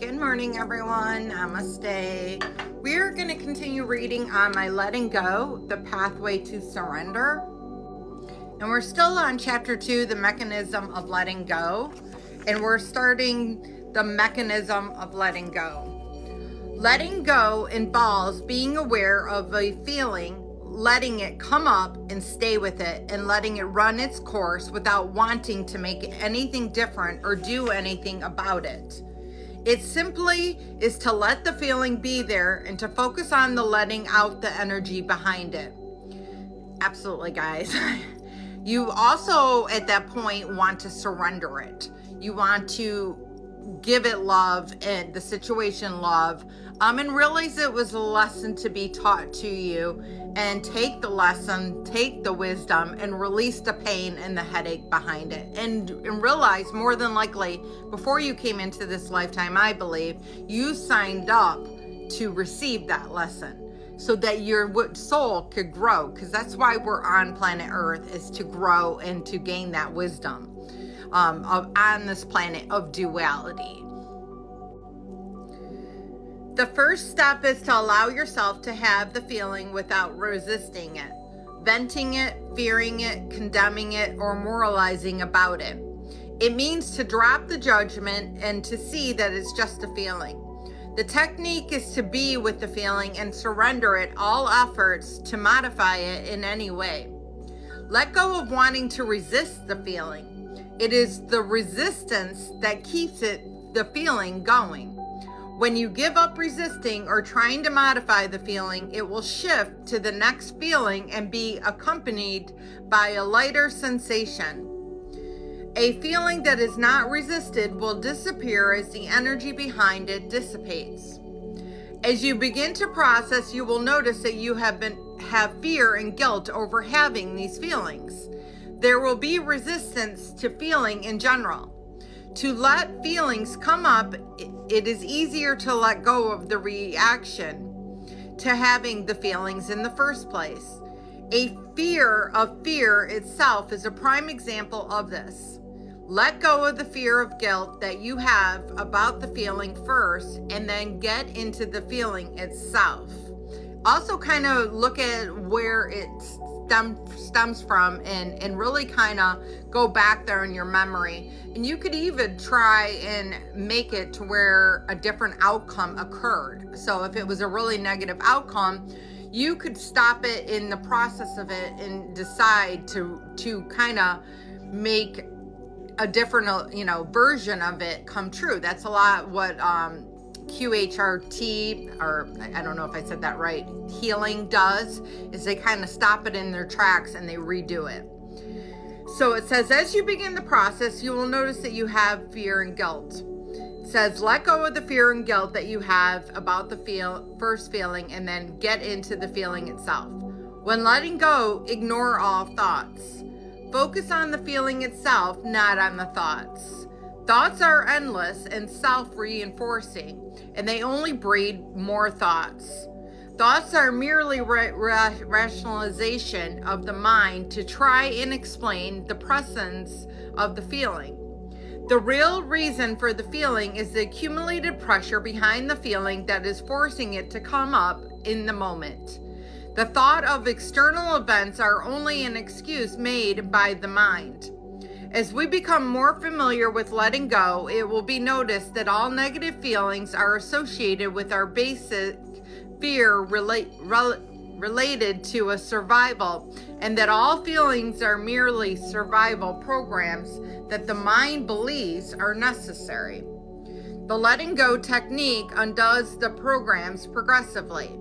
Good morning, everyone. Namaste. We're going to continue reading on my Letting Go, the Pathway to Surrender. And we're still on Chapter 2, the Mechanism of Letting Go. And we're starting the Mechanism of Letting Go. Letting go involves being aware of a feeling, letting it come up and stay with it, and letting it run its course without wanting to make anything different or do anything about it. It simply is to let the feeling be there and to focus on the letting out the energy behind it. Absolutely, guys. You also, at that point, want to surrender it. You want to give it love and the situation love, and realize it was a lesson to be taught to you, and take the lesson, take the wisdom, and release the pain and the headache behind it, and realize more than likely before you came into this lifetime, I believe you signed up to receive that lesson so that your soul could grow, because that's why we're on planet Earth, is to grow and to gain that wisdom on this planet of duality. The first step is to allow yourself to have the feeling without resisting it, venting it, fearing it, condemning it, or moralizing about it. It means to drop the judgment and to see that it's just a feeling. The technique is to be with the feeling and surrender it all efforts to modify it in any way. Let go of wanting to resist the feeling. It is the resistance that keeps the feeling going. When you give up resisting or trying to modify the feeling, it will shift to the next feeling and be accompanied by a lighter sensation. A feeling that is not resisted will disappear as the energy behind it dissipates. As you begin to process, you will notice that you have fear and guilt over having these feelings. There will be resistance to feeling in general. To let feelings come up, it is easier to let go of the reaction to having the feelings in the first place. A fear of fear itself is a prime example of this. Let go of the fear of guilt that you have about the feeling first, and then get into the feeling itself. Also kind of look at where it stems from and really kind of go back there in your memory. And you could even try and make it to where a different outcome occurred. So if it was a really negative outcome, you could stop it in the process of it and decide to kind of make a different version of it come true. That's a lot what QHRT, or I don't know if I said that right, healing does, is they kind of stop it in their tracks and they redo it. So it says, as you begin the process, you will notice that you have fear and guilt. It says, let go of the fear and guilt that you have about the first feeling, and then get into the feeling itself. When letting go, ignore all thoughts. Focus on the feeling itself, not on the thoughts. Thoughts are endless and self-reinforcing, and they only breed more thoughts. Thoughts are merely rationalization of the mind to try and explain the presence of the feeling. The real reason for the feeling is the accumulated pressure behind the feeling that is forcing it to come up in the moment. The thought of external events are only an excuse made by the mind. As we become more familiar with letting go, it will be noticed that all negative feelings are associated with our basic fear related to a survival, and that all feelings are merely survival programs that the mind believes are necessary. The letting go technique undoes the programs progressively.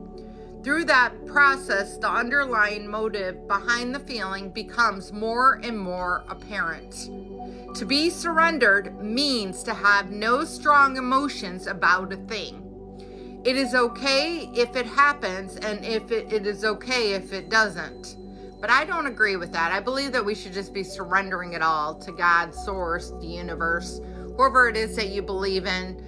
Through that process, the underlying motive behind the feeling becomes more and more apparent. To be surrendered means to have no strong emotions about a thing. It is okay if it happens, and it is okay if it doesn't. But I don't agree with that. I believe that we should just be surrendering it all to God, Source, the universe, whoever it is that you believe in,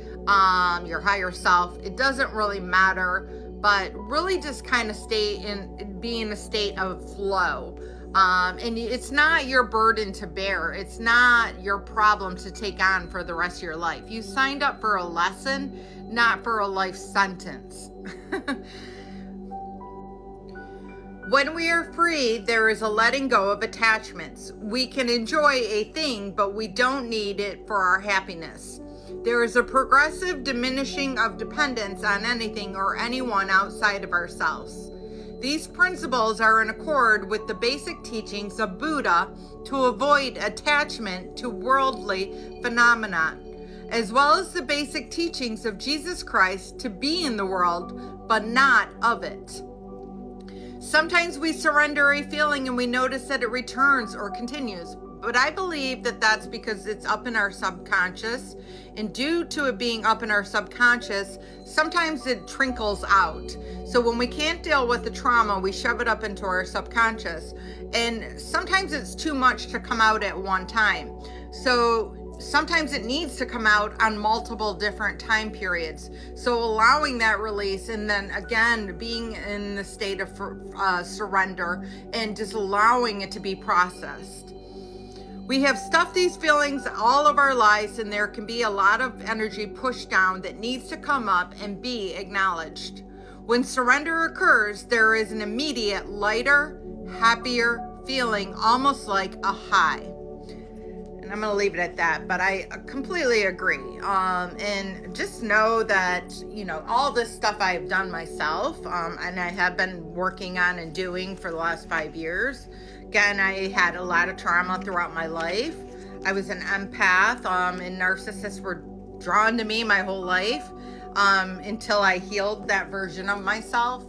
your higher self. It doesn't really matter. But really just kind of be in a state of flow. And it's not your burden to bear. It's not your problem to take on for the rest of your life. You signed up for a lesson, not for a life sentence. When we are free, there is a letting go of attachments. We can enjoy a thing, but we don't need it for our happiness. There is a progressive diminishing of dependence on anything or anyone outside of ourselves. These principles are in accord with the basic teachings of Buddha to avoid attachment to worldly phenomena, as well as the basic teachings of Jesus Christ to be in the world, but not of it. Sometimes we surrender a feeling and we notice that it returns or continues, but I believe that that's because it's up in our subconscious, and due to it being up in our subconscious, sometimes it trickles out. So when we can't deal with the trauma, we shove it up into our subconscious, and sometimes it's too much to come out at one time. So sometimes it needs to come out on multiple different time periods. So allowing that release, and then again being in the state of surrender and just allowing it to be processed. We have stuffed these feelings all of our lives, and there can be a lot of energy pushed down that needs to come up and be acknowledged. When surrender occurs, there is an immediate lighter, happier feeling, almost like a high. And I'm going to leave it at that, but I completely agree. And just know that, all this stuff I've done myself, and I have been working on and doing for the last 5 years. Again, I had a lot of trauma throughout my life. I was an empath, and narcissists were drawn to me my whole life, until I healed that version of myself,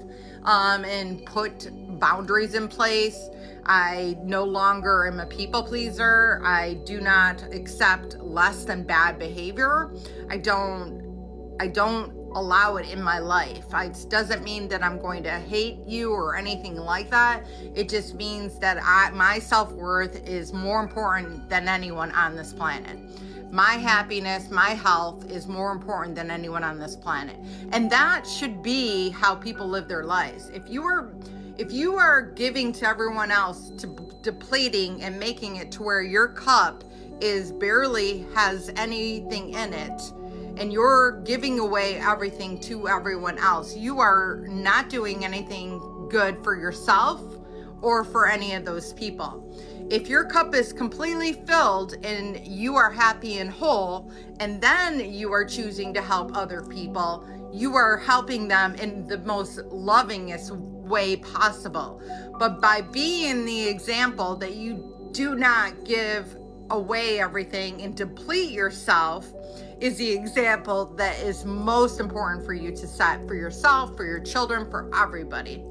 and put boundaries in place. I no longer am a people pleaser. I do not accept less than bad behavior. I don't allow it in my life. It doesn't mean that I'm going to hate you or anything like that. It just means that my self-worth is more important than anyone on this planet. My happiness, my health is more important than anyone on this planet. And that should be how people live their lives. If you are giving to everyone else, depleting and making it to where your cup barely has anything in it, and you're giving away everything to everyone else, you are not doing anything good for yourself or for any of those people. If your cup is completely filled and you are happy and whole, and then you are choosing to help other people, you are helping them in the most lovingest way possible. But by being the example that you do not give away everything and deplete yourself is the example that is most important for you to set for yourself, for your children, for everybody.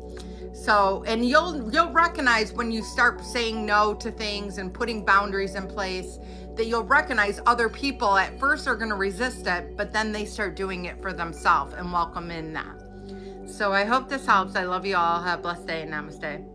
So, and you'll recognize when you start saying no to things and putting boundaries in place, that you'll recognize other people at first are going to resist it, but then they start doing it for themselves and welcome in that. So I hope this helps. I love you all. Have a blessed day. Namaste.